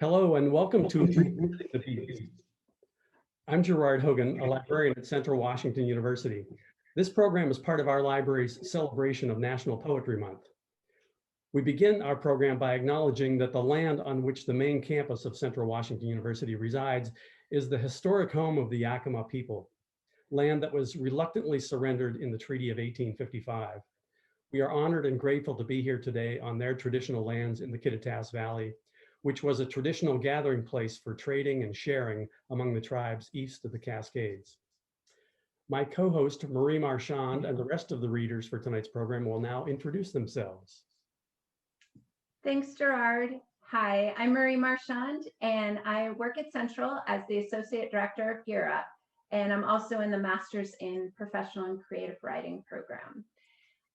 Hello and welcome to Revisiting the Beats. I'm Gerard Hogan, a librarian at Central Washington University. This program is part of our library's celebration of National Poetry Month. We begin our program by acknowledging that the land on which the main campus of Central Washington University resides is the historic home of the Yakima people, land that was reluctantly surrendered in the Treaty of 1855. We are honored and grateful to be here today on their traditional lands in the Kittitas Valley, which was a traditional gathering place for trading and sharing among the tribes east of the Cascades. My co-host, Marie Marchand, and the rest of the readers for tonight's program will now introduce themselves. Thanks, Gerard. Hi, I'm Marie Marchand, and I work at Central as the Associate Director of Gear Up, and I'm also in the Masters in Professional and Creative Writing program.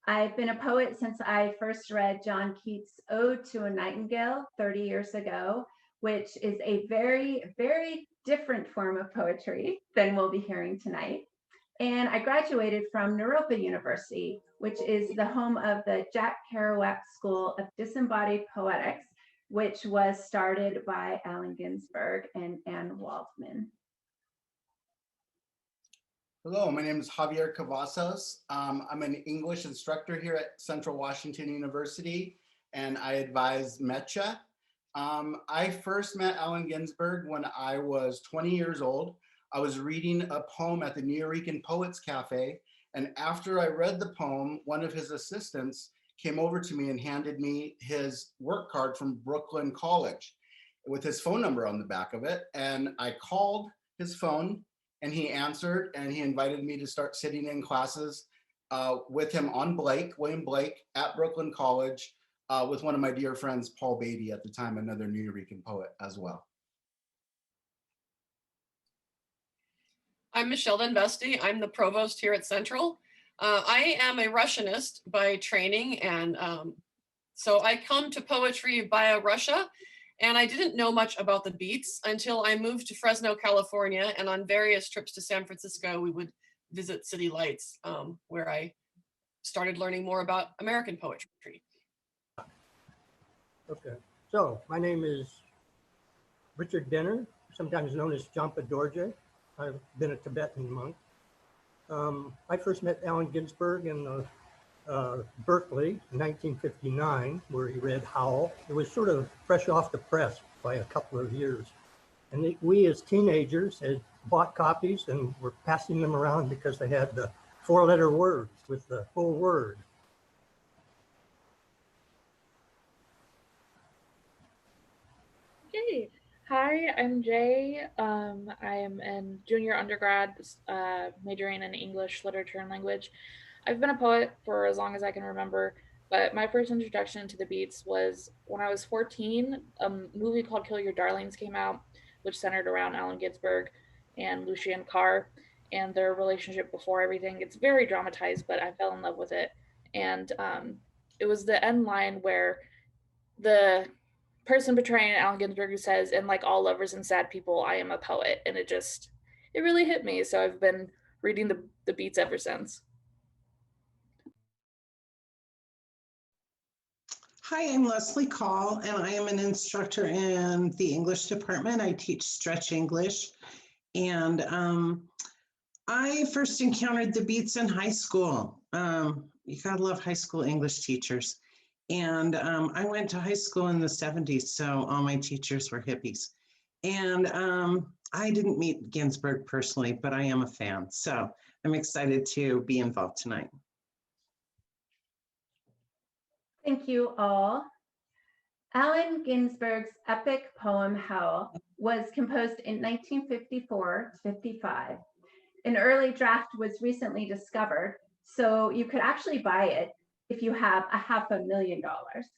I've been a poet since I first read John Keats' Ode to a Nightingale 30 years ago, which is a very, very different form of poetry than we'll be hearing tonight. And I graduated from Naropa University, which is the home of the Jack Kerouac School of Disembodied Poetics, which was started by Allen Ginsberg and Anne Waldman. Hello, my name is Javier Cavazos. I'm an English instructor here at Central Washington University, and I advise MECHA. I first met Allen Ginsberg when I was 20 years old. I was reading a poem at the Nuyorican Poets Cafe, and after I read the poem, one of his assistants came over to me and handed me his work card from Brooklyn College with his phone number on the back of it, and I called his phone, and he answered, and he invited me to start sitting in classes with him on William Blake at Brooklyn College with one of my dear friends, Paul Beatty, at the time, another Nuyorican poet as well. I'm Michelle Denveste. I'm the provost here at Central. I am a Russianist by training, and so I come to poetry via Russia. And I didn't know much about the beats until I moved to Fresno, California, and on various trips to San Francisco, we would visit City Lights, where I started learning more about American poetry. Okay, so my name is Richard Denner, sometimes known as Jampa Dorje. I've been a Tibetan monk. I first met Allen Ginsberg in Berkeley in 1959, where he read Howl. It was sort of fresh off the press by a couple of years. And we as teenagers had bought copies and were passing them around because they had the 4-letter words with the full word. Hey, hi, I'm Jay. I am in junior undergrad, majoring in English, literature, and language. I've been a poet for as long as I can remember, but my first introduction to the beats was when I was 14. A movie called Kill Your Darlings came out, which centered around Allen Ginsberg and Lucien Carr and their relationship before everything. It's very dramatized, but I fell in love with it. And it was the end line where the person portraying Allen Ginsberg says, "And like all lovers and sad people, I am a poet." And it really hit me. So I've been reading the beats ever since. Hi, I'm Leslie Call, and I am an instructor in the English department. I teach stretch English, and I first encountered the beats in high school. You gotta love high school English teachers. And I went to high school in the 70s, so all my teachers were hippies. And I didn't meet Ginsberg personally, but I am a fan. So I'm excited to be involved tonight. Thank you all. Allen Ginsberg's epic poem Howl was composed in 1954-55. An early draft was recently discovered, so you could actually buy it if you have $500,000.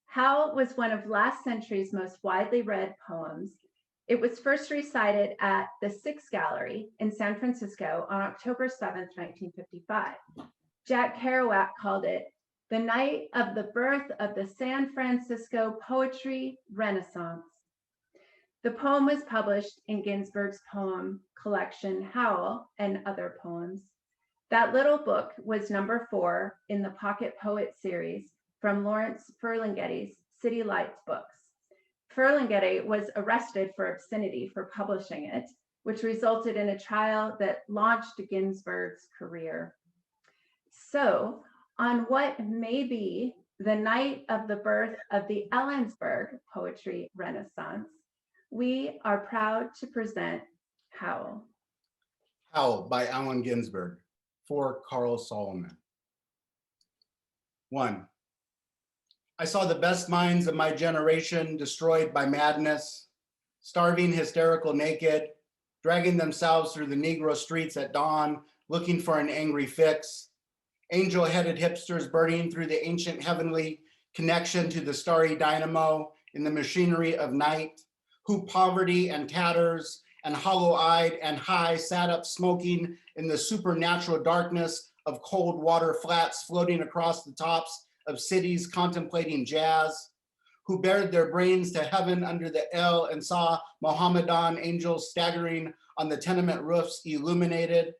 Howl was one of last century's most widely read poems. It was first recited at the Six Gallery in San Francisco on October 7th, 1955. Jack Kerouac called it the night of the birth of the San Francisco Poetry Renaissance. The poem was published in Ginsberg's poem collection Howl and Other Poems. That little book was number 4 in the Pocket Poet series from Lawrence Ferlinghetti's City Lights books. Ferlinghetti was arrested for obscenity for publishing it, which resulted in a trial that launched Ginsberg's career. So, on what may be the night of the birth of the Ellensburg poetry renaissance, we are proud to present Howl. Howl by Allen Ginsberg for Carl Solomon. 1. I saw the best minds of my generation destroyed by madness, starving, hysterical, naked, dragging themselves through the Negro streets at dawn, looking for an angry fix. Angel-headed hipsters burning through the ancient heavenly connection to the starry dynamo in the machinery of night, who poverty and tatters and hollow-eyed and high sat up smoking in the supernatural darkness of cold water flats floating across the tops of cities contemplating jazz, who bared their brains to heaven under the El and saw Mohammedan angels staggering on the tenement roofs illuminated,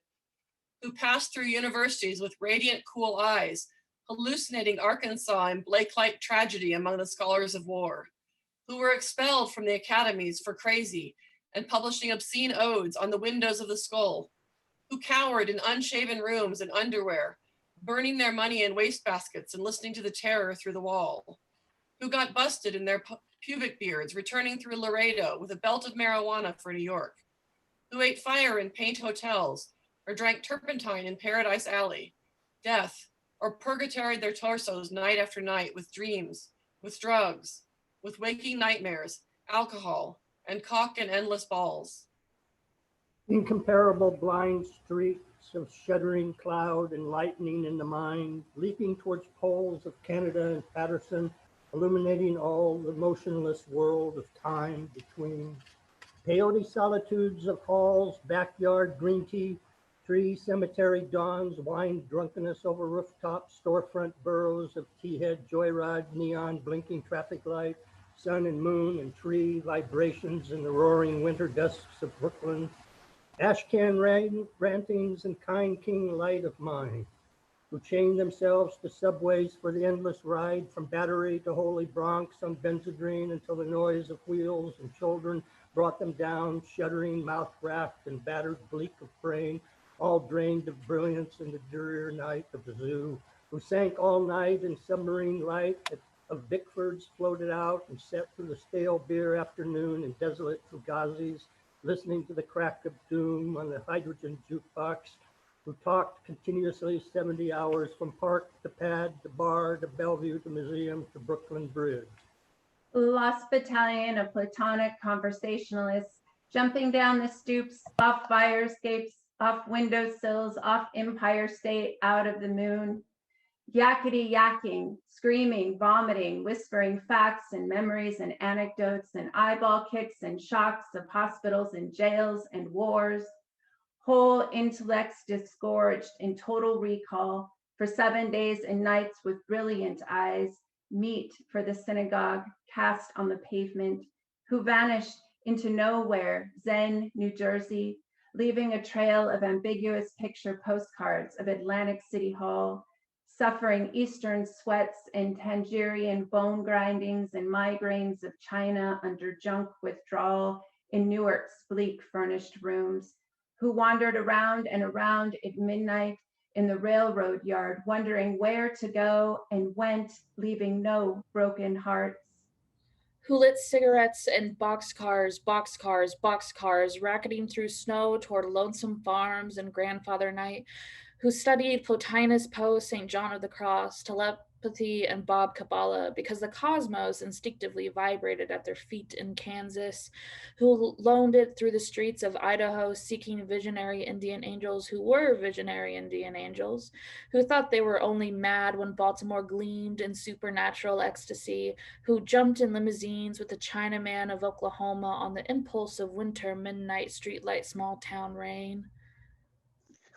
who passed through universities with radiant, cool eyes, hallucinating Arkansas and Blake-like tragedy among the scholars of war, who were expelled from the academies for crazy and publishing obscene odes on the windows of the skull, who cowered in unshaven rooms and underwear, burning their money in wastebaskets and listening to the terror through the wall, who got busted in their pubic beards, returning through Laredo with a belt of marijuana for New York, who ate fire in paint hotels, or drank turpentine in Paradise Alley, death, or purgatoried their torsos night after night with dreams, with drugs, with waking nightmares, alcohol, and cock and endless balls. Incomparable blind streaks of shuddering cloud and lightning in the mind, leaping towards poles of Canada and Patterson, illuminating all the motionless world of time between. Peyote solitudes of halls, backyard green tea, tree cemetery dawns, wine drunkenness over rooftops, storefront burrows of tea-head joyride, neon blinking traffic light, sun and moon and tree vibrations in the roaring winter dusks of Brooklyn, ashcan rantings and kind king light of mind, who chained themselves to subways for the endless ride from Battery to Holy Bronx on Benzedrine until the noise of wheels and children brought them down, shuddering, mouth-racked and battered bleak of brain, all drained of brilliance in the drear night of the zoo, who sank all night in submarine light of Bickfords floated out and set through the stale beer afternoon in desolate fugazis, listening to the crack of doom on the hydrogen jukebox, who talked continuously 70 hours from park to pad to bar to Bellevue to museum to Brooklyn Bridge. Lost battalion of platonic conversationalists jumping down the stoops, off fire escapes, off windowsills, off Empire State, out of the moon. Yakety yakking, screaming, vomiting, whispering facts and memories and anecdotes and eyeball kicks and shocks of hospitals and jails and wars. Whole intellects disgorged in total recall for 7 days and nights with brilliant eyes, meet for the synagogue cast on the pavement, who vanished into nowhere, Zen, New Jersey, leaving a trail of ambiguous picture postcards of Atlantic City Hall, suffering Eastern sweats and Tangerian bone grindings and migraines of China under junk withdrawal in Newark's bleak furnished rooms, who wandered around and around at midnight in the railroad yard, wondering where to go and went, leaving no broken hearts. Who lit cigarettes in boxcars, racketing through snow toward lonesome farms and grandfather night, who studied Plotinus, Poe, St. John of the Cross, telepathy, and Bob Kabbalah because the cosmos instinctively vibrated at their feet in Kansas, who loaned it through the streets of Idaho seeking visionary Indian angels who were visionary Indian angels, who thought they were only mad when Baltimore gleamed in supernatural ecstasy, who jumped in limousines with the Chinaman of Oklahoma on the impulse of winter midnight streetlight small town rain.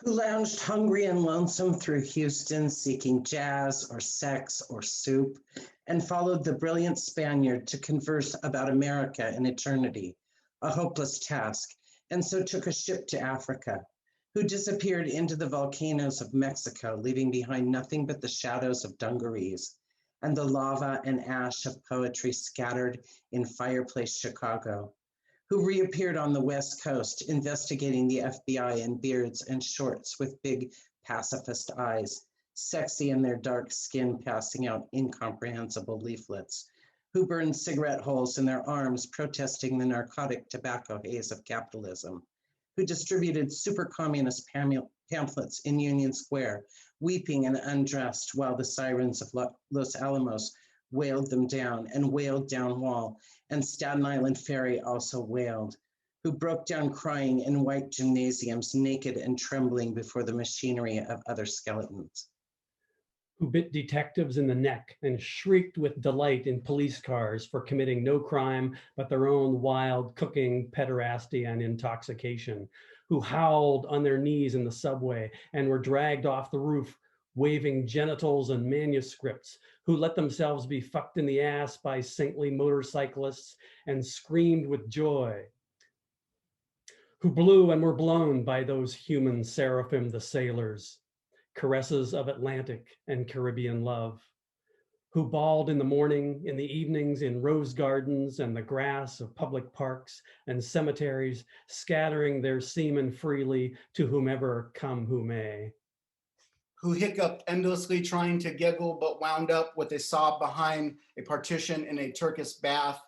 Who lounged hungry and lonesome through Houston seeking jazz or sex or soup, and followed the brilliant Spaniard to converse about America and eternity, a hopeless task, and so took a ship to Africa, who disappeared into the volcanoes of Mexico, leaving behind nothing but the shadows of dungarees, and the lava and ash of poetry scattered in fireplace Chicago, who reappeared on the West Coast investigating the FBI in beards and shorts with big pacifist eyes, sexy in their dark skin, passing out incomprehensible leaflets, who burned cigarette holes in their arms, protesting the narcotic tobacco haze of capitalism, who distributed super communist pamphlets in Union Square, weeping and undressed while the sirens of Los Alamos wailed them down and wailed down Wall, and Staten Island Ferry also wailed, who broke down crying in white gymnasiums, naked and trembling before the machinery of other skeletons. Who bit detectives in the neck and shrieked with delight in police cars for committing no crime but their own wild cooking, pederasty, and intoxication, who howled on their knees in the subway and were dragged off the roof, waving genitals and manuscripts, who let themselves be fucked in the ass by saintly motorcyclists and screamed with joy, who blew and were blown by those human seraphim, the sailors, caresses of Atlantic and Caribbean love, who bawled in the morning, in the evenings, in rose gardens and the grass of public parks and cemeteries, scattering their semen freely to whomever come who may. Who hiccuped endlessly trying to giggle but wound up with a sob behind a partition in a Turkish bath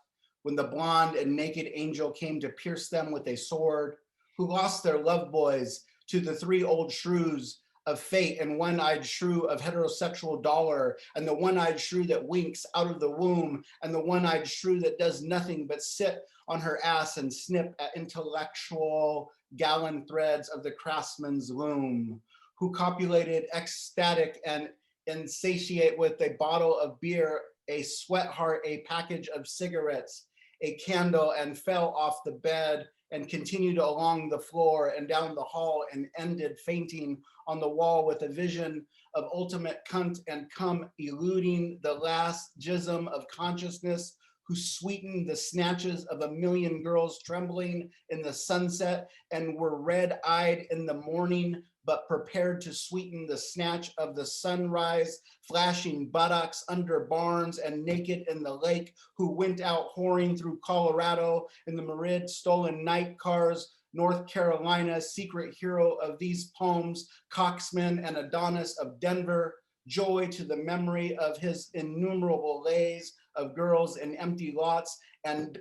when the blonde and naked angel came to pierce them with a sword, who lost their love boys to the three old shrews of fate and one-eyed shrew of heterosexual dollar and the one-eyed shrew that winks out of the womb and the one-eyed shrew that does nothing but sit on her ass and snip at intellectual gallon threads of the craftsman's loom, who copulated ecstatic and insatiate with a bottle of beer, a sweat heart, a package of cigarettes, a candle, and fell off the bed and continued along the floor and down the hall and ended fainting on the wall with a vision of ultimate cunt and cum eluding the last jism of consciousness, who sweetened the snatches of a million girls trembling in the sunset and were red-eyed in the morning, but prepared to sweeten the snatch of the sunrise, flashing buttocks under barns and naked in the lake, who went out whoring through Colorado in the Merid stolen night cars, North Carolina, secret hero of these poems, Coxman and Adonis of Denver, joy to the memory of his innumerable lays of girls in empty lots and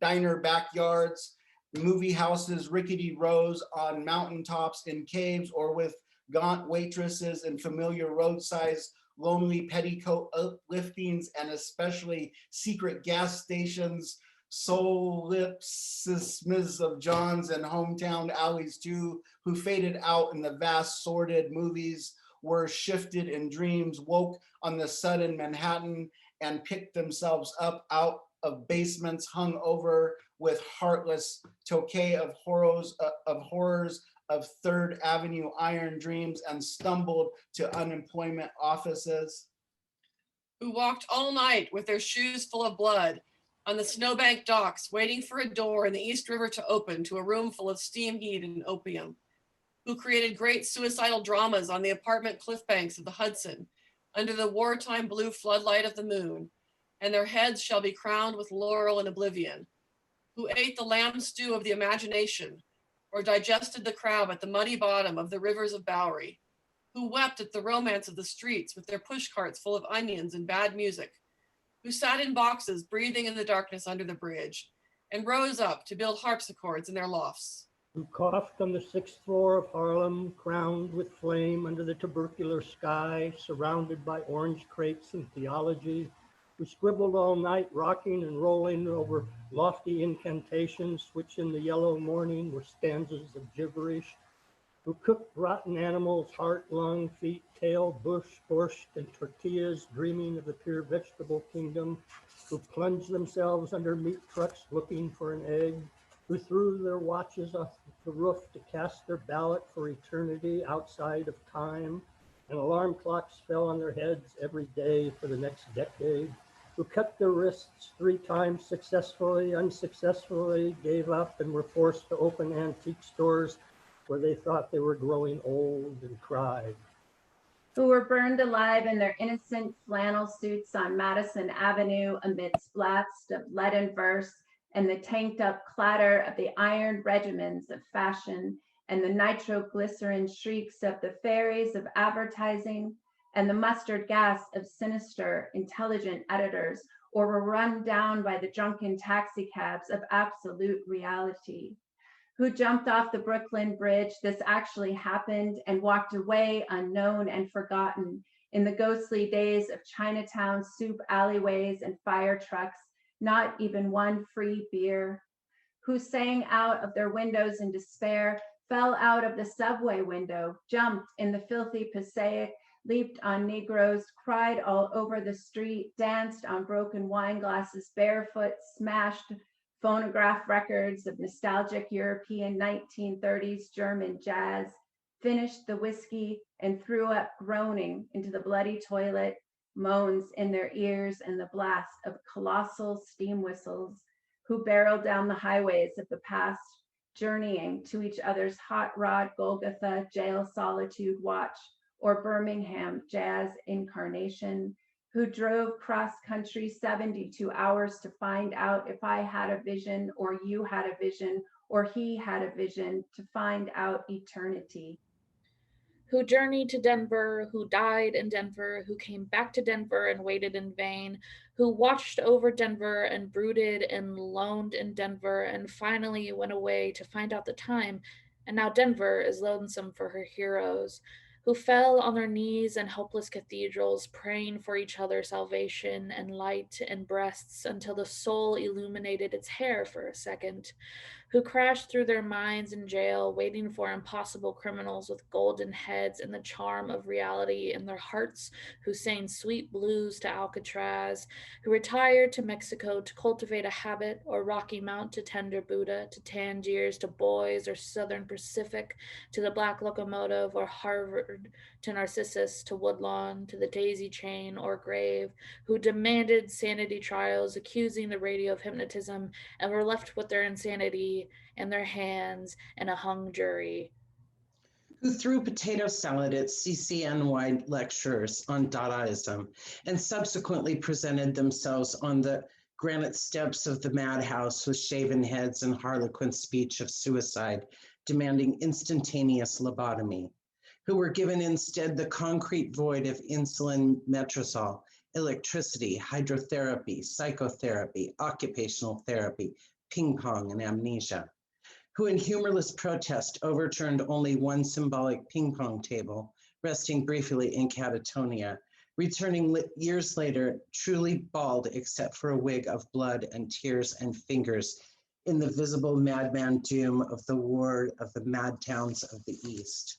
diner backyards, movie houses, rickety rows on mountaintops in caves, or with gaunt waitresses in familiar road-sized lonely petticoat upliftings, and especially secret gas stations, solipsisms of Johns and hometown alleys too, who faded out in the vast sordid movies, were shifted in dreams, woke on the sudden Manhattan and picked themselves up out of basements hung over with heartless toque of horrors of Third Avenue iron dreams and stumbled to unemployment offices. Who walked all night with their shoes full of blood on the snowbank docks, waiting for a door in the East River to open to a room full of steam heat and opium. Who created great suicidal dramas on the apartment cliff banks of the Hudson under the wartime blue floodlight of the moon, and their heads shall be crowned with laurel and oblivion. Who ate the lamb stew of the imagination, or digested the crab at the muddy bottom of the rivers of Bowery. Who wept at the romance of the streets with their push carts full of onions and bad music. Who sat in boxes breathing in the darkness under the bridge, and rose up to build harpsichords in their lofts. Who coughed on the 6th floor of Harlem, crowned with flame under the tubercular sky, surrounded by orange crates and theology, who scribbled all night, rocking and rolling over lofty incantations, which in the yellow morning were stanzas of gibberish, who cooked rotten animals, heart, lung, feet, tail, bush, borscht, and tortillas, dreaming of the pure vegetable kingdom, who plunged themselves under meat trucks looking for an egg, who threw their watches off the roof to cast their ballot for eternity outside of time, and alarm clocks fell on their heads every day for the next decade, who cut their wrists 3 times successfully, unsuccessfully, gave up, and were forced to open antique stores where they thought they were growing old and cried. who were burned alive in their innocent flannel suits on Madison Avenue amidst blasts of leaden verse and the tanked up clatter of the iron regiments of fashion and the nitroglycerin shrieks of the fairies of advertising and the mustard gas of sinister, intelligent editors, or were run down by the drunken taxicabs of absolute reality. Who jumped off the Brooklyn Bridge, this actually happened, and walked away unknown and forgotten in the ghostly days of Chinatown soup alleyways and fire trucks, not even one free beer. Who sang out of their windows in despair, fell out of the subway window, jumped in the filthy Passaic, leaped on Negroes, cried all over the street, danced on broken wine glasses barefoot, smashed phonograph records of nostalgic European 1930s German jazz, finished the whiskey and threw up groaning into the bloody toilet, moans in their ears and the blast of colossal steam whistles, who barreled down the highways of the past, journeying to each other's hot rod Golgotha jail solitude watch or Birmingham jazz incarnation, who drove cross country 72 hours to find out if I had a vision or you had a vision or he had a vision to find out eternity. Who journeyed to Denver, who died in Denver, who came back to Denver and waited in vain, who watched over Denver and brooded and loaned in Denver and finally went away to find out the time, and now Denver is lonesome for her heroes, who fell on their knees in helpless cathedrals, praying for each other salvation and light and breasts until the soul illuminated its hair for a second, who crashed through their minds in jail, waiting for impossible criminals with golden heads and the charm of reality in their hearts, who sang sweet blues to Alcatraz, who retired to Mexico to cultivate a habit, or Rocky Mount to tender Buddha, to Tangiers to Boys, or Southern Pacific to the Black Locomotive, or Harvard to Narcissus, to Woodlawn, to the Daisy Chain or Grave, who demanded sanity trials, accusing the radio of hypnotism, and were left with their insanity in their hands and a hung jury. Who threw potato salad at CCNY lecturers on Dadaism and subsequently presented themselves on the granite steps of the madhouse with shaven heads and harlequin speech of suicide, demanding instantaneous lobotomy, who were given instead the concrete void of insulin, metrazole, electricity, hydrotherapy, psychotherapy, occupational therapy, ping pong, and amnesia, who in humorless protest overturned only one symbolic ping pong table, resting briefly in catatonia, returning years later truly bald except for a wig of blood and tears and fingers in the visible madman doom of the war of the mad towns of the East.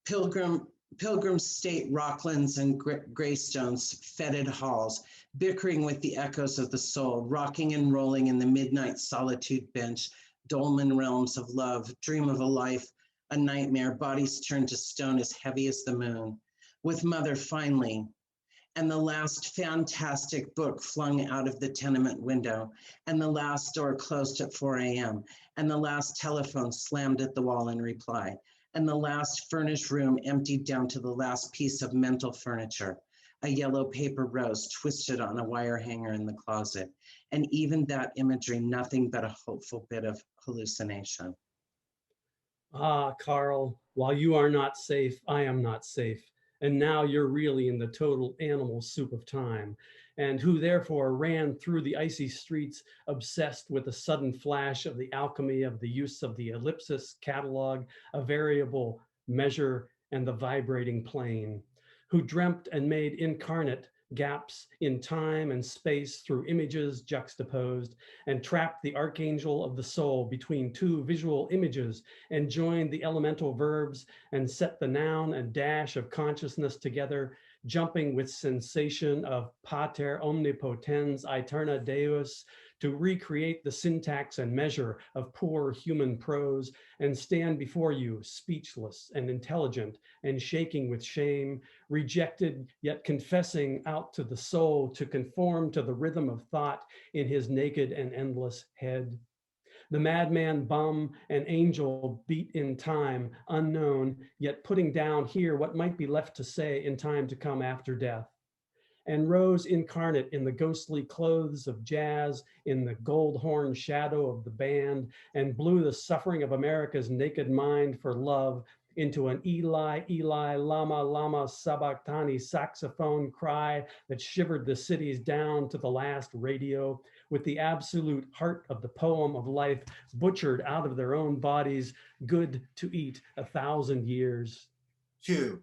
Pilgrim State Rocklands and Greystones fetid halls, bickering with the echoes of the soul, rocking and rolling in the midnight solitude bench, dolmen realms of love, dream of a life, a nightmare, bodies turned to stone as heavy as the moon, with mother finally, and the last fantastic book flung out of the tenement window, and the last door closed at 4 a.m., and the last telephone slammed at the wall in reply, and the last furnished room emptied down to the last piece of mental furniture, a yellow paper rose twisted on a wire hanger in the closet, and even that imagery, nothing but a hopeful bit of hallucination. Ah, Carl, while you are not safe, I am not safe. And now you're really in the total animal soup of time, and who therefore ran through the icy streets, obsessed with the sudden flash of the alchemy of the use of the ellipsis catalog, a variable measure, and the vibrating plane, who dreamt and made incarnate gaps in time and space through images juxtaposed, and trapped the archangel of the soul between two visual images, and joined the elemental verbs and set the noun and dash of consciousness together, jumping with sensation of pater omnipotens aeterna deus, to recreate the syntax and measure of poor human prose, and stand before you speechless and intelligent and shaking with shame, rejected yet confessing out to the soul to conform to the rhythm of thought in his naked and endless head. The madman bum and angel beat in time, unknown, yet putting down here what might be left to say in time to come after death. And rose incarnate in the ghostly clothes of jazz, in the gold horn shadow of the band, and blew the suffering of America's naked mind for love into an Eli, Eli, Lama, Lama, Sabachthani saxophone cry that shivered the cities down to the last radio, with the absolute heart of the poem of life butchered out of their own bodies, good to eat 1,000 years. 2.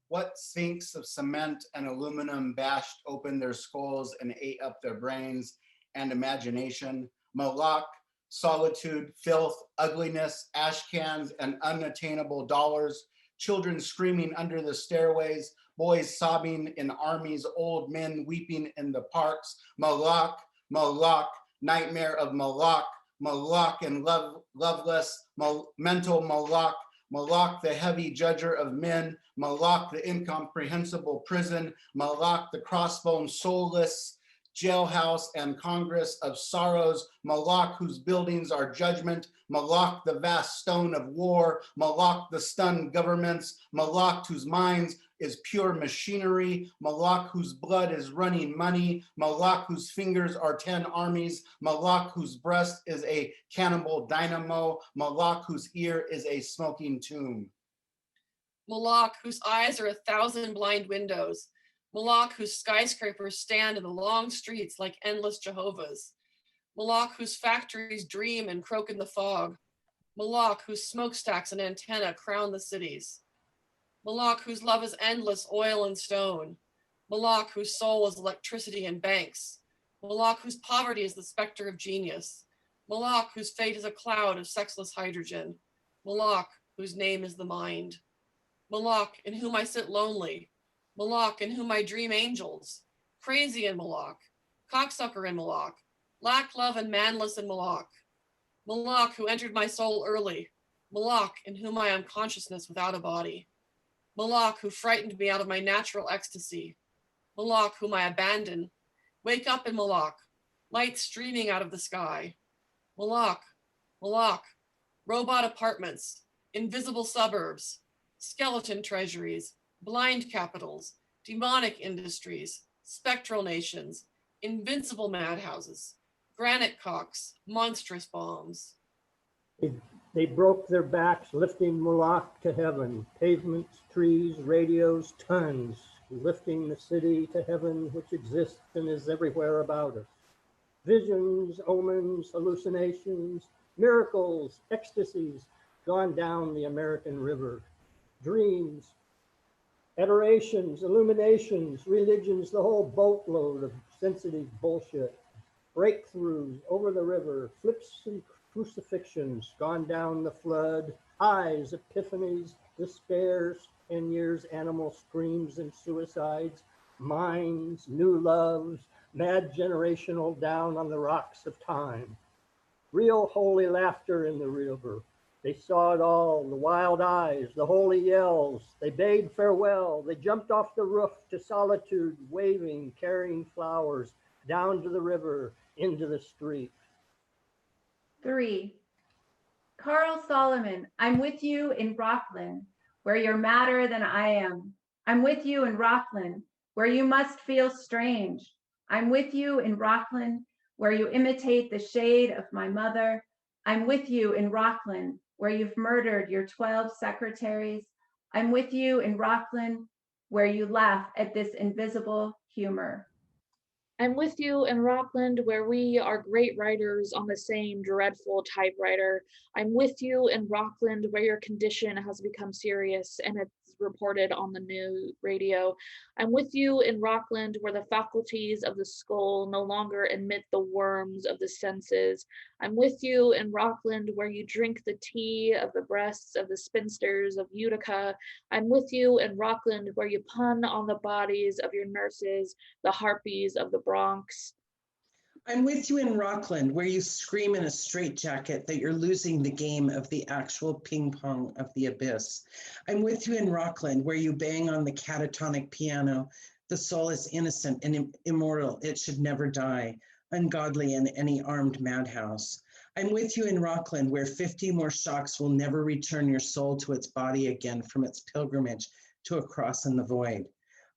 What sphinx of cement and aluminum bashed open their skulls and ate up their brains and imagination? Malak, solitude, filth, ugliness, ash cans, and unattainable dollars, children screaming under the stairways, boys sobbing in armies, old men weeping in the parks. Malak, Malak, nightmare of Malak, Malak and loveless, mental Malak, Malak, the heavy judger of men, Malak, the incomprehensible prison, Malak, the crossbone soulless jailhouse and Congress of sorrows, Malak, whose buildings are judgment, Malak, the vast stone of war, Malak, the stunned governments, Malak, whose minds is pure machinery, Malak, whose blood is running money, Malak, whose fingers are 10 armies, Malak, whose breast is a cannibal dynamo, Malak, whose ear is a smoking tomb. Malak, whose eyes are 1,000 blind windows. Malak, whose skyscrapers stand in the long streets like endless Jehovah's. Malak, whose factories dream and croak in the fog. Malak, whose smokestacks and antenna crown the cities. Malak, whose love is endless oil and stone. Malak, whose soul is electricity and banks. Malak, whose poverty is the specter of genius. Malak, whose fate is a cloud of sexless hydrogen. Malak, whose name is the mind. Malak, in whom I sit lonely. Malak, in whom I dream angels. Crazy in Malak. Cocksucker in Malak. Lack love and manless in Malak. Malak, who entered my soul early. Malak, in whom I am consciousness without a body. Malak, who frightened me out of my natural ecstasy. Malak, whom I abandon. Wake up in Malak. Light streaming out of the sky. Malak, Malak. Robot apartments. Invisible suburbs. Skeleton treasuries. Blind capitals, demonic industries, spectral nations, invincible madhouses, granite cocks, monstrous bombs. They broke their backs, lifting Malak to heaven, pavements, trees, radios, tons, lifting the city to heaven, which exists and is everywhere about us. Visions, omens, hallucinations, miracles, ecstasies, gone down the American river. Dreams, adorations, illuminations, religions, the whole boatload of sensitive bullshit. Breakthroughs over the river, flips and crucifixions, gone down the flood, highs, epiphanies, despairs, 10 years, animal screams and suicides, minds, new loves, mad generational down on the rocks of time. Real holy laughter in the river. They saw it all, the wild eyes, the holy yells. They bade farewell. They jumped off the roof to solitude, waving, carrying flowers, down to the river, into the street. 3. Carl Solomon, I'm with you in Rockland, where you're madder than I am. I'm with you in Rockland, where you must feel strange. I'm with you in Rockland, where you imitate the shade of my mother. I'm with you in Rockland, where you've murdered your 12 secretaries. I'm with you in Rockland, where you laugh at this invisible humor. I'm with you in Rockland, where we are great writers on the same dreadful typewriter. I'm with you in Rockland, where your condition has become serious and it's reported on the new radio. I'm with you in Rockland, where the faculties of the skull no longer emit the worms of the senses. I'm with you in Rockland, where you drink the tea of the breasts of the spinsters of Utica. I'm with you in Rockland, where you pun on the bodies of your nurses, the harpies of the Bronx. I'm with you in Rockland, where you scream in a straitjacket that you're losing the game of the actual ping pong of the abyss. I'm with you in Rockland, where you bang on the catatonic piano. The soul is innocent and immortal. It should never die, ungodly in any armed madhouse. I'm with you in Rockland, where 50 more shocks will never return your soul to its body again from its pilgrimage to a cross in the void.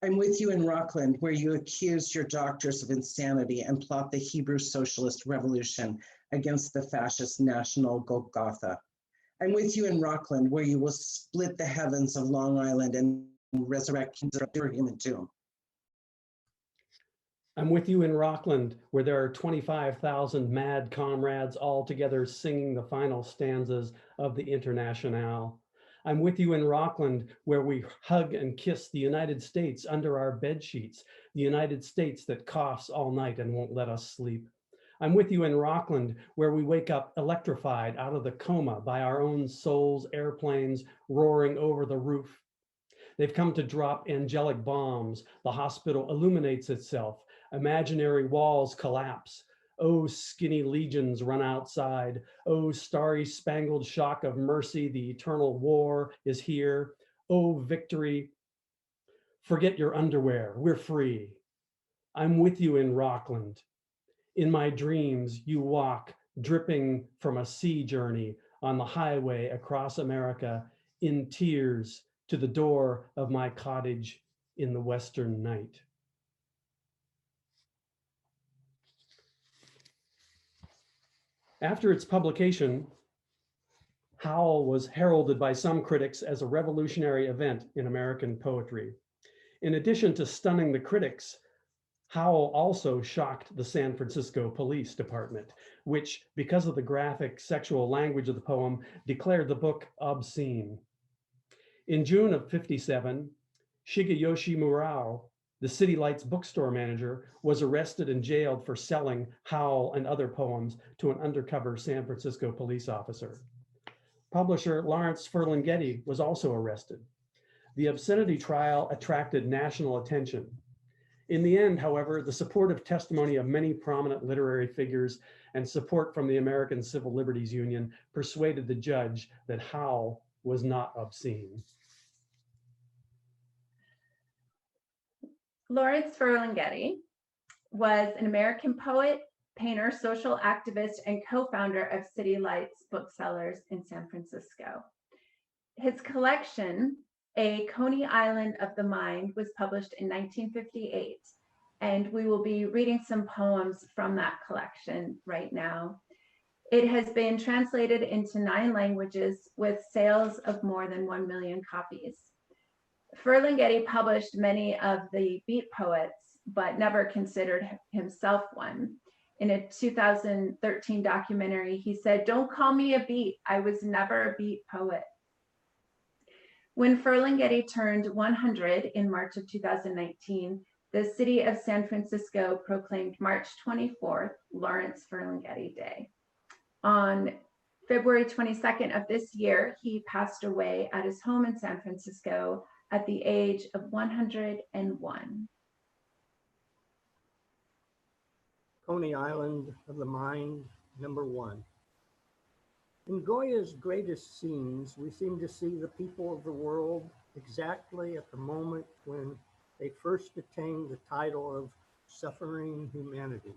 I'm with you in Rockland, where you accuse your doctors of insanity and plot the Hebrew socialist revolution against the fascist national Golgotha. I'm with you in Rockland, where you will split the heavens of Long Island and resurrect your human tomb. I'm with you in Rockland, where there are 25,000 mad comrades all together singing the final stanzas of the Internationale. I'm with you in Rockland, where we hug and kiss the United States under our bed sheets, the United States that coughs all night and won't let us sleep. I'm with you in Rockland, where we wake up electrified out of the coma by our own souls' airplanes roaring over the roof. They've come to drop angelic bombs. The hospital illuminates itself. Imaginary walls collapse. Oh, skinny legions run outside. Oh, starry spangled shock of mercy, the eternal war is here. Oh, victory. Forget your underwear, we're free. I'm with you in Rockland. In my dreams, you walk, dripping from a sea journey on the highway across America, in tears to the door of my cottage in the western night. After its publication, Howl was heralded by some critics as a revolutionary event in American poetry. In addition to stunning the critics, Howl also shocked the San Francisco Police Department, which, because of the graphic sexual language of the poem, declared the book obscene. In June of '57, Shigeyoshi Murao, the City Lights bookstore manager, was arrested and jailed for selling Howl and other poems to an undercover San Francisco police officer. Publisher Lawrence Ferlinghetti was also arrested. The obscenity trial attracted national attention. In the end, however, the supportive testimony of many prominent literary figures and support from the American Civil Liberties Union persuaded the judge that Howl was not obscene. Lawrence Ferlinghetti was an American poet, painter, social activist, and co-founder of City Lights Booksellers in San Francisco. His collection, A Coney Island of the Mind, was published in 1958, and we will be reading some poems from that collection right now. It has been translated into 9 languages with sales of more than 1 million copies. Ferlinghetti published many of the beat poets, but never considered himself one. In a 2013 documentary, he said, "Don't call me a beat. I was never a beat poet." When Ferlinghetti turned 100 in March of 2019, the city of San Francisco proclaimed March 24th Lawrence Ferlinghetti Day. On February 22nd of this year, he passed away at his home in San Francisco at the age of 101. Coney Island of the Mind, number 1. In Goya's greatest scenes, we seem to see the people of the world exactly at the moment when they first attained the title of suffering humanity.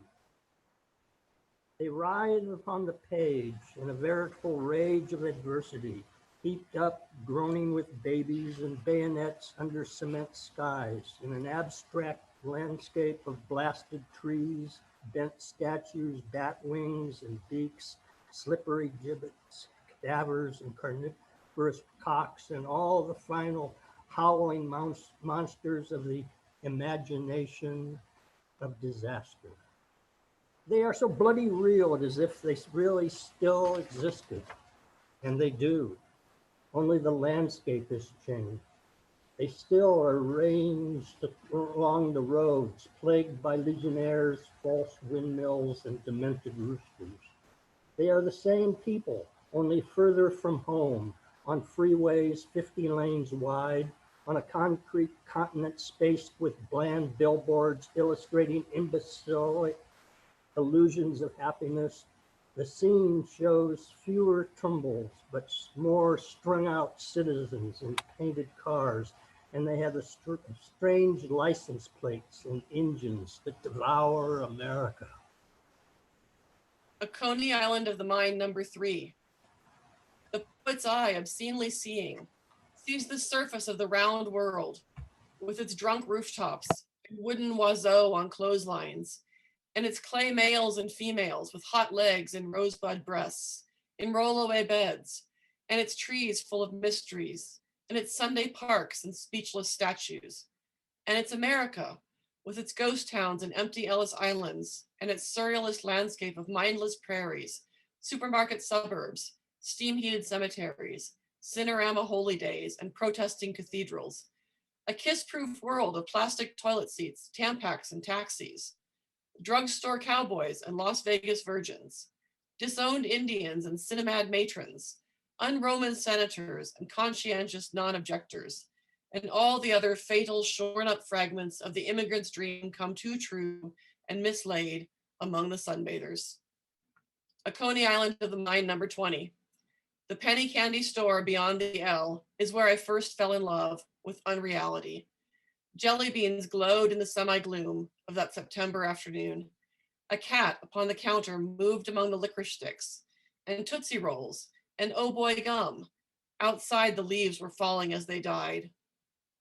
They ride upon the page in a veritable rage of adversity, heaped up, groaning with babies and bayonets under cement skies, in an abstract landscape of blasted trees, bent statues, bat wings and beaks, slippery gibbets, cadavers and carnivorous cocks, and all the final howling monsters of the imagination of disaster. They are so bloody real, as if they really still existed, and they do. Only the landscape has changed. They still are ranged along the roads, plagued by legionnaires, false windmills, and demented roosters. They are the same people, only further from home, on freeways 50 lanes wide, on a concrete continent spaced with bland billboards illustrating imbecilic illusions of happiness. The scene shows fewer tumbles, but more strung out citizens in painted cars, and they have the strange license plates and engines that devour America. A Coney Island of the mind, number 3. The poet's eye, obscenely seeing, sees the surface of the round world with its drunk rooftops, and wooden oiseaux on clotheslines, and its clay males and females with hot legs and rosebud breasts, in rollaway beds, and its trees full of mysteries, and its Sunday parks and speechless statues, and its America with its ghost towns and empty Ellis Islands, and its surrealist landscape of mindless prairies, supermarket suburbs, steam-heated cemeteries, Cinerama holy days, and protesting cathedrals. A kiss-proof world of plastic toilet seats, Tampax and taxis, drugstore cowboys and Las Vegas virgins, disowned Indians and cinemad matrons, un-Roman senators and conscientious non-objectors, and all the other fatal shorn-up fragments of the immigrant's dream come too true and mislaid among the sunbathers. A Coney Island of the mind, number 20. The penny candy store beyond the L is where I first fell in love with unreality. Jelly beans glowed in the semi-gloom of that September afternoon. A cat upon the counter moved among the licorice sticks, and Tootsie Rolls, and oh boy gum. Outside, the leaves were falling as they died.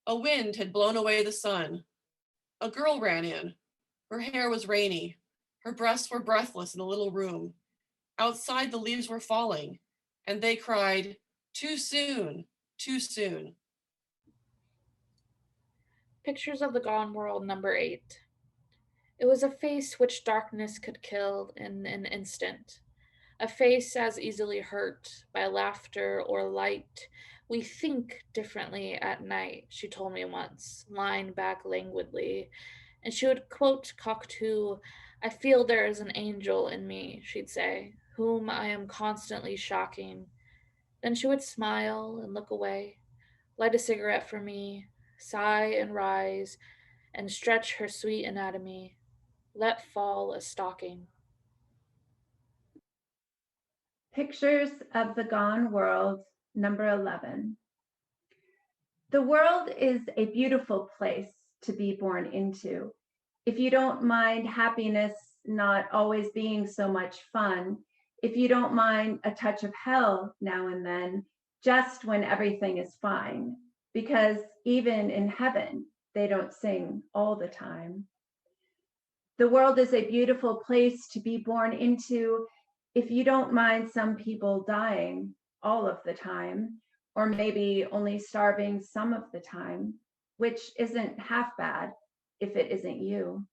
A wind had blown away the sun. A girl ran in. Her hair was rainy. Her breasts were breathless in the little room. Outside, the leaves were falling, and they cried, "Too soon, too soon." Pictures of the Gone World, number 8. It was a face which darkness could kill in an instant. A face as easily hurt by laughter or light. We think differently at night, she told me once, lying back languidly. And she would quote Cocteau, I feel there is an angel in me, she'd say, whom I am constantly shocking. Then she would smile and look away, light a cigarette for me, sigh and rise, and stretch her sweet anatomy, let fall a stocking. Pictures of the Gone World, number 11. The world is a beautiful place to be born into. If you don't mind happiness not always being so much fun, if you don't mind a touch of hell now and then, just when everything is fine, because even in heaven, they don't sing all the time. The world is a beautiful place to be born into if you don't mind some people dying all of the time, or maybe only starving some of the time, which isn't half bad if it isn't you.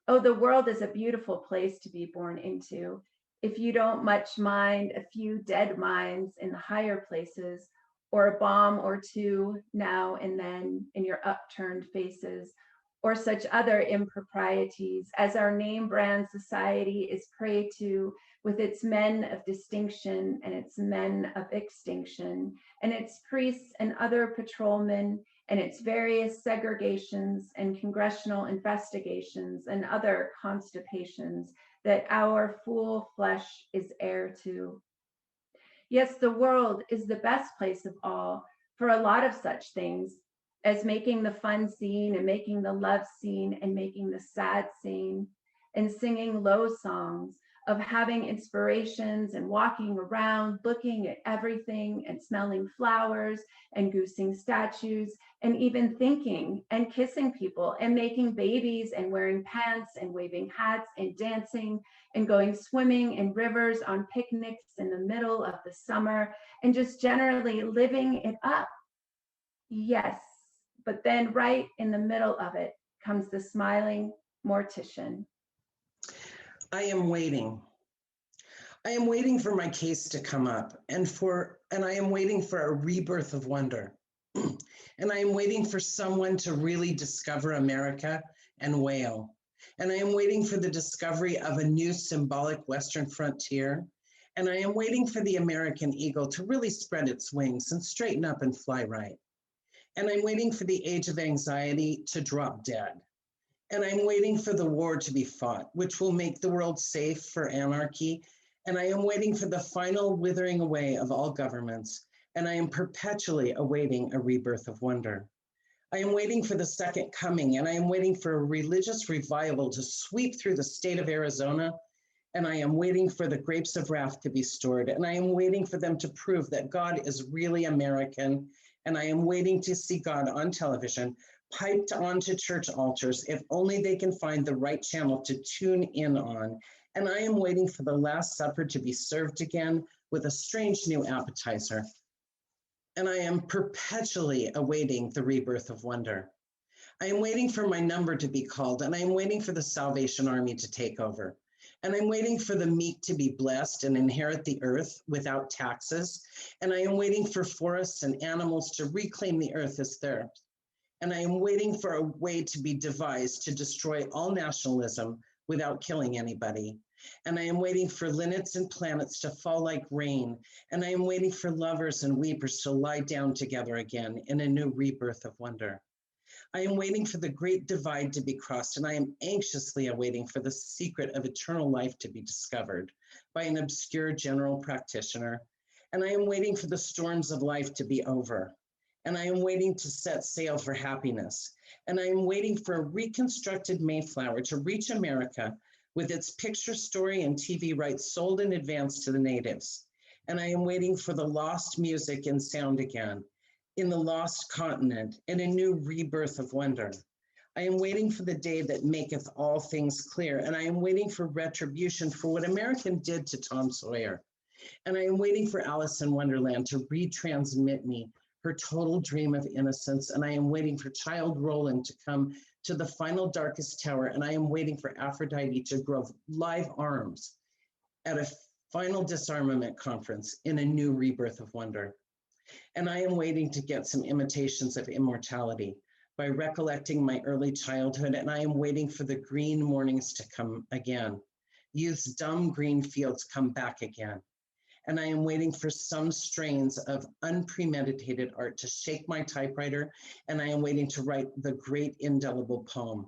Oh, the world is a beautiful place to be born into if you don't much mind a few dead minds in the higher places, or a bomb or two now and then in your upturned faces, or such other improprieties as our name brand society is prey to with its men of distinction and its men of extinction, and its priests and other patrolmen, and its various segregations and congressional investigations and other constipations that our fool flesh is heir to. Yes, the world is the best place of all for a lot of such things, as making the fun scene and making the love scene and making the sad scene, and singing low songs, of having inspirations and walking around, looking at everything and smelling flowers and goosing statues, and even thinking and kissing people and making babies and wearing pants and waving hats and dancing and going swimming in rivers on picnics in the middle of the summer and just generally living it up. Yes, but then right in the middle of it comes the smiling mortician. I am waiting. I am waiting for my case to come up and I am waiting for a rebirth of wonder. And I am waiting for someone to really discover America and wail. And I am waiting for the discovery of a new symbolic Western frontier. And I am waiting for the American eagle to really spread its wings and straighten up and fly right. And I'm waiting for the age of anxiety to drop dead. And I'm waiting for the war to be fought, which will make the world safe for anarchy. And I am waiting for the final withering away of all governments. And I am perpetually awaiting a rebirth of wonder. I am waiting for the second coming, and I am waiting for a religious revival to sweep through the state of Arizona And I am waiting for the grapes of wrath to be stored. And I am waiting for them to prove that God is really American. And I am waiting to see God on television, piped onto church altars, if only they can find the right channel to tune in on. And I am waiting for the Last Supper to be served again with a strange new appetizer. And I am perpetually awaiting the rebirth of wonder. I am waiting for my number to be called, and I am waiting for the Salvation Army to take over. And I'm waiting for the meek to be blessed and inherit the earth without taxes. And I am waiting for forests and animals to reclaim the earth as theirs. And I am waiting for a way to be devised to destroy all nationalism without killing anybody. And I am waiting for linnets and planets to fall like rain. And I am waiting for lovers and weepers to lie down together again in a new rebirth of wonder. I am waiting for the great divide to be crossed, and I am anxiously awaiting for the secret of eternal life to be discovered by an obscure general practitioner. And I am waiting for the storms of life to be over. And I am waiting to set sail for happiness. And I am waiting for a reconstructed Mayflower to reach America with its picture story and TV rights sold in advance to the natives. And I am waiting for the lost music and sound again in the lost continent, in a new rebirth of wonder. I am waiting for the day that maketh all things clear, and I am waiting for retribution for what American did to Tom Sawyer. And I am waiting for Alice in Wonderland to retransmit me her total dream of innocence, and I am waiting for Child Roland to come to the final darkest tower, and I am waiting for Aphrodite to grow live arms at a final disarmament conference in a new rebirth of wonder. And I am waiting to get some imitations of immortality by recollecting my early childhood, and I am waiting for the green mornings to come again. Youth's dumb green fields come back again. And I am waiting for some strains of unpremeditated art to shake my typewriter, and I am waiting to write the great indelible poem.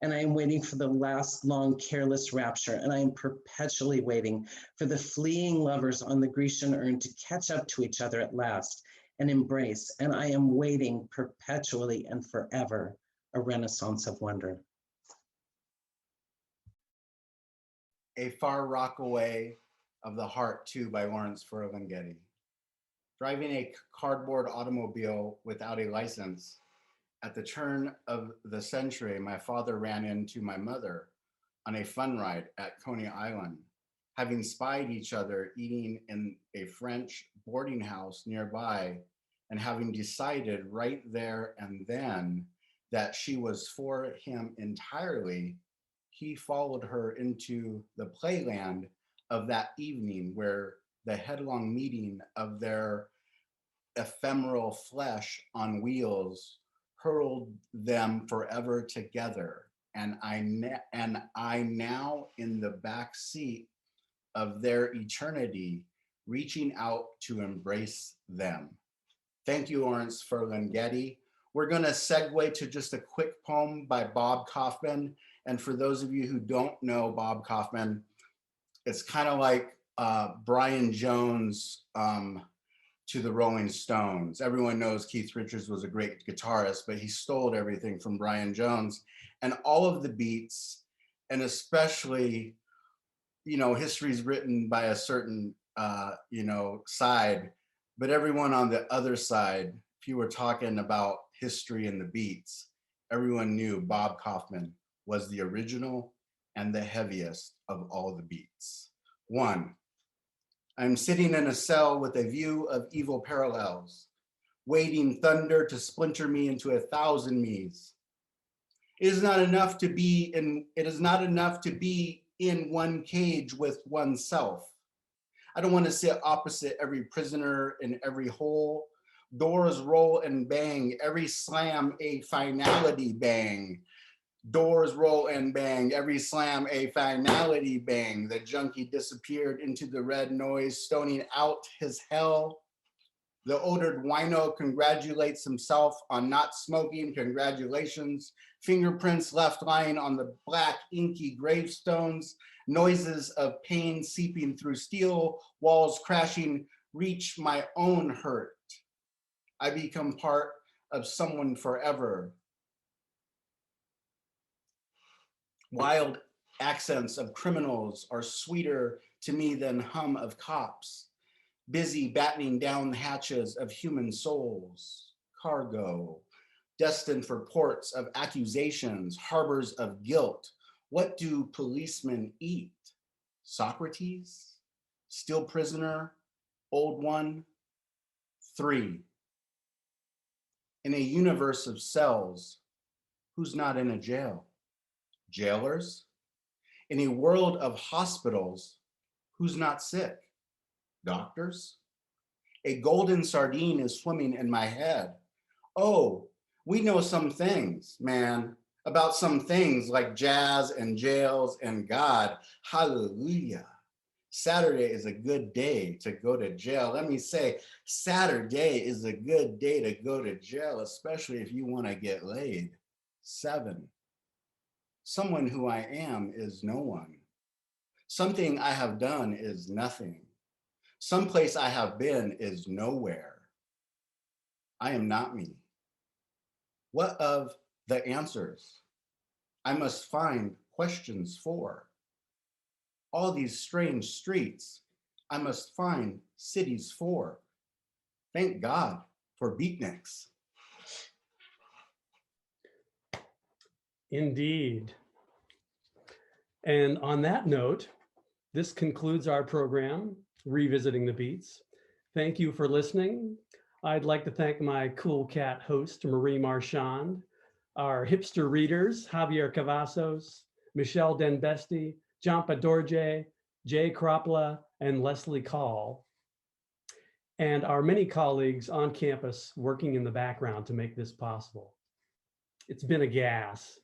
And I am waiting for the last long careless rapture, and I am perpetually waiting for the fleeing lovers on the Grecian urn to catch up to each other at last and embrace. And I am waiting perpetually and forever a renaissance of wonder. A Far Rockaway of the Heart 2 by Lawrence Ferlinghetti. Driving a cardboard automobile without a license, at the turn of the century, my father ran into my mother on a fun ride at Coney Island, having spied each other eating in a French boarding house nearby, and having decided right there and then that she was for him entirely, he followed her into the playland of that evening, where the headlong meeting of their ephemeral flesh on wheels hurled them forever together. And I now in the back seat of their eternity, reaching out to embrace them. Thank you, Lawrence Ferlinghetti. We're gonna segue to just a quick poem by Bob Kaufman. And for those of you who don't know Bob Kaufman, it's kind of like Brian Jones to the Rolling Stones. Everyone knows Keith Richards was a great guitarist, but he stole everything from Brian Jones. And all of the beats, and especially, history's written by a certain, side, but everyone on the other side, if you were talking about history and the beats, everyone knew Bob Kaufman was the original and the heaviest of all the beats. 1, I'm sitting in a cell with a view of evil parallels, waiting thunder to splinter me into 1,000 me's. It is not enough to be in one cage with oneself. I don't want to sit opposite every prisoner in every hole. Doors roll and bang, every slam a finality bang. Doors roll and bang, every slam a finality bang. The junkie disappeared into the red noise, stoning out his hell. The odored wino congratulates himself on not smoking. Congratulations. Fingerprints left lying on the black inky gravestones. Noises of pain seeping through steel walls crashing reach my own hurt. I become part of someone forever. Wild Accents of criminals are sweeter to me than hum of cops, busy battening down the hatches of human souls, cargo, destined for ports of accusations, harbors of guilt. What do policemen eat? Socrates? Still prisoner? Old one? 3. In a universe of cells, who's not in a jail? Jailers? In a world of hospitals, who's not sick? Doctors? A golden sardine is swimming in my head. Oh, we know some things, man, about some things like jazz and jails and God. Hallelujah. Saturday is a good day to go to jail. Let me say, Saturday is a good day to go to jail, especially if you want to get laid. 7. Someone who I am is no one. Something I have done is nothing. Someplace I have been is nowhere. I am not me. What of the answers? I must find questions for. All these strange streets, I must find cities for. Thank God for beatniks. Indeed. And on that note, this concludes our program, Revisiting the Beats. Thank you for listening. I'd like to thank my cool cat host, Marie Marchand, our hipster readers, Javier Cavazos, Michelle Denveste, Jampa Dorje, Jay Kropla, and Leslie Call, and our many colleagues on campus working in the background to make this possible. It's been a gas.